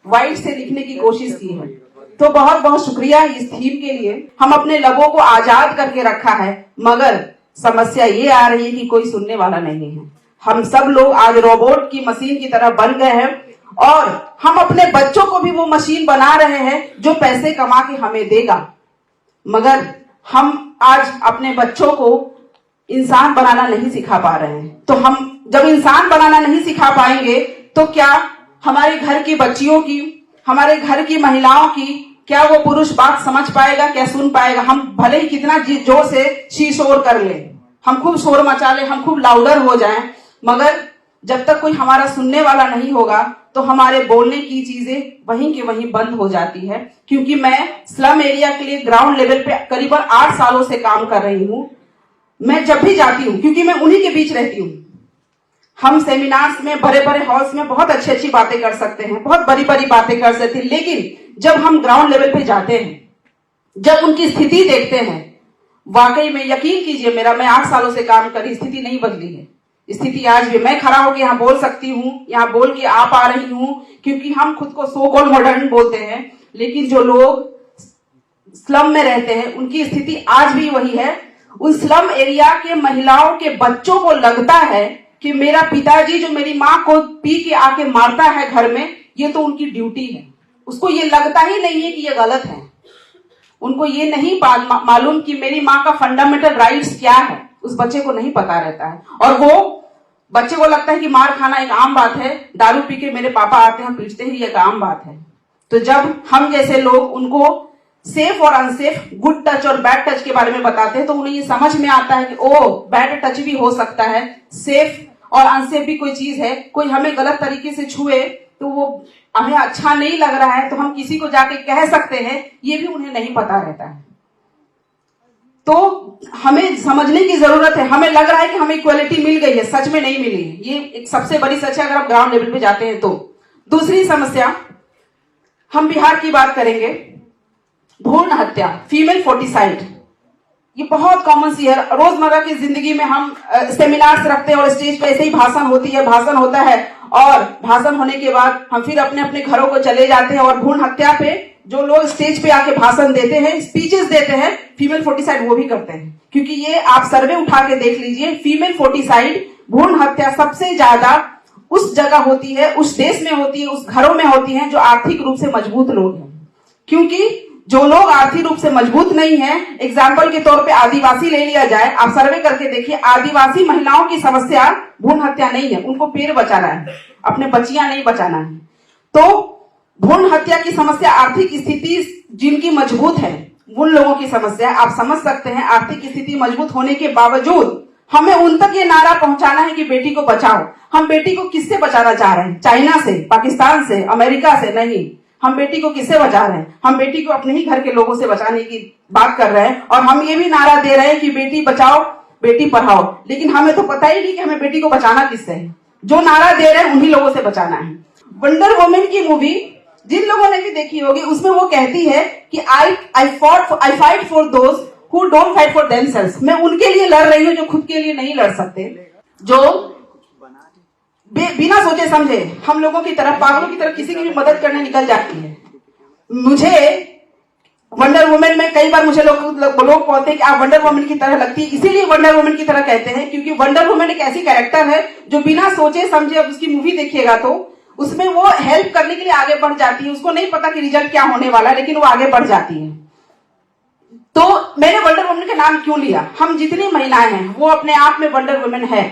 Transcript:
White से लिखने की कोशिश की है। तो बहुत बहुत शुक्रिया इस थीम के लिए। हम अपने लबों को आजाद करके रखा है, मगर समस्या ये आ रही है कि कोई सुनने वाला नहीं है। हम सब लोग आज रोबोट की मशीन की तरह बन गए हैं और हम अपने बच्चों को भी वो मशीन बना रहे हैं जो पैसे कमा के हमें देगा, मगर हम आज अपने बच्चों को इंसान बनाना नहीं सिखा पा रहे हैं। तो हम जब इंसान बनाना नहीं सिखा पाएंगे तो क्या हमारे घर की बच्चियों की, हमारे घर की महिलाओं की, क्या वो पुरुष बात समझ पाएगा, क्या सुन पाएगा? हम भले ही कितना जोर से शी-शोर कर ले, हम खूब शोर मचा ले, हम खूब लाउडर हो जाएं, मगर जब तक कोई हमारा सुनने वाला नहीं होगा तो हमारे बोलने की चीजें वहीं के वहीं बंद हो जाती है। क्योंकि मैं स्लम एरिया के लिए ग्राउंड लेवल पे करीबन 8 सालों से काम कर रही हूं। मैं जब भी जाती हूं, क्योंकि मैं उन्हीं के बीच रहती हूं, हम सेमिनार्स में, बड़े बड़े हॉल्स में बहुत अच्छी अच्छी बातें कर सकते हैं, बहुत बड़ी बड़ी बातें कर सकते हैं, लेकिन जब हम ग्राउंड लेवल पे जाते हैं, जब उनकी स्थिति देखते हैं, वाकई में यकीन कीजिए मैं 8 सालों से काम करी, स्थिति नहीं बदली है। स्थिति आज भी, मैं खड़ा होकर यहाँ बोल सकती हूँ, यहाँ बोल के आ पा रही हूँ, क्योंकि हम खुद को सो कॉल्ड मॉडर्न बोलते हैं, लेकिन जो लोग स्लम में रहते हैं उनकी स्थिति आज भी वही है। उन स्लम एरिया के महिलाओं के बच्चों को लगता है कि मेरा पिताजी जो मेरी माँ को पी के आके मारता है घर में, ये तो उनकी ड्यूटी है। उसको ये लगता ही नहीं है कि ये गलत है। उनको ये नहीं मालूम कि मेरी माँ का फंडामेंटल राइट्स क्या है, उस बच्चे को नहीं पता रहता है। और वो बच्चे को लगता है कि मार खाना एक आम बात है, दारू पी के मेरे पापा आते हैं पीटते ही एक आम बात है। तो जब हम जैसे लोग उनको सेफ और अनसेफ, गुड टच और बैड टच के बारे में बताते हैं तो उन्हें ये समझ में आता है कि ओ, बैड टच भी हो सकता है, सेफ और अनसेफ भी कोई चीज है। कोई हमें गलत तरीके से छुए तो वो हमें अच्छा नहीं लग रहा है तो हम किसी को जाके कह सकते हैं, ये भी उन्हें नहीं पता रहता है। तो हमें समझने की जरूरत है। हमें लग रहा है कि हमें इक्वालिटी मिल गई है, सच में नहीं मिली है। ये एक सबसे बड़ी सच है अगर आप ग्राउंड लेवल पे जाते हैं तो। दूसरी समस्या, हम बिहार की बात करेंगे, भ्रूण हत्या, फीमेल फोर्टिसाइड। ये बहुत कॉमन सी है। रोजमर्रा की जिंदगी में हम सेमिनार्स रखते हैं और स्टेज पे ऐसे ही भाषण होता है और भाषण होने के बाद हम फिर अपने अपने घरों को चले जाते हैं। और भ्रूण हत्या पे जो लोग स्टेज पे आके भाषण देते हैं, स्पीचेस देते हैं, फीमेल फोर्टिसाइड वो भी करते हैं। क्योंकि ये आप सर्वे उठा के देख लीजिए, फीमेल फोर्टिसाइड, भ्रूण हत्या सबसे ज्यादा उस जगह होती है, उस देश में होती है, उस घरों में होती है जो आर्थिक रूप से मजबूत लोग हैं। क्योंकि जो लोग आर्थिक रूप से मजबूत नहीं है, एग्जाम्पल के तौर पे आदिवासी ले लिया जाए, आप सर्वे करके देखिए, आदिवासी महिलाओं की समस्या भ्रूण हत्या नहीं है, उनको पेड़ बचाना है, अपने बच्चियां नहीं बचाना है। तो भ्रूण हत्या की समस्या आर्थिक स्थिति जिनकी मजबूत है उन लोगों की समस्या, आप समझ सकते हैं। आर्थिक स्थिति मजबूत होने के बावजूद हमें उन तक ये नारा पहुंचाना है कि बेटी को बचाओ। हम बेटी को किससे बचाना चाह रहे हैं? चाइना से, पाकिस्तान से, अमेरिका से नहीं। हम बेटी को किससे बचा रहे हैं? हम बेटी को अपने ही घर के लोगों से बचाने की बात कर रहे हैं। और हम ये भी नारा दे रहे हैं कि बेटी बचाओ, बेटी पढ़ाओ, लेकिन हमें तो पता ही नहीं कि हमें बेटी को बचाना किससे है। जो नारा दे रहे हैं उन्हीं लोगों से बचाना है। वंडर वुमन की मूवी जिन लोगों ने भी देखी होगी, उसमें वो कहती है कि आई fight for those who don't fight for themselves. मैं उनके लिए लड़ रही हूँ जो खुद के लिए नहीं लड़ सकते, जो बिना सोचे समझे हम लोगों की तरफ, पागलों की तरफ किसी की भी मदद करने निकल जाती है। मुझे वंडर वुमन में कई बार मुझे लोग बोलते हैं कि आप वंडर वुमन की तरह लगती है, इसीलिए वंडर वुमन की तरह कहते हैं क्योंकि वंडर वुमन एक ऐसी कैरेक्टर है जो बिना सोचे समझे, अब उसकी मूवी देखिएगा तो उसमें वो हेल्प करने के लिए आगे बढ़ जाती है। उसको नहीं पता कि रिजल्ट क्या होने वाला है, लेकिन वो आगे बढ़ जाती है। तो मैंने वंडर वुमन का नाम क्यों लिया? हम जितनी महिलाएं हैं वो अपने आप में वंडर वुमन है।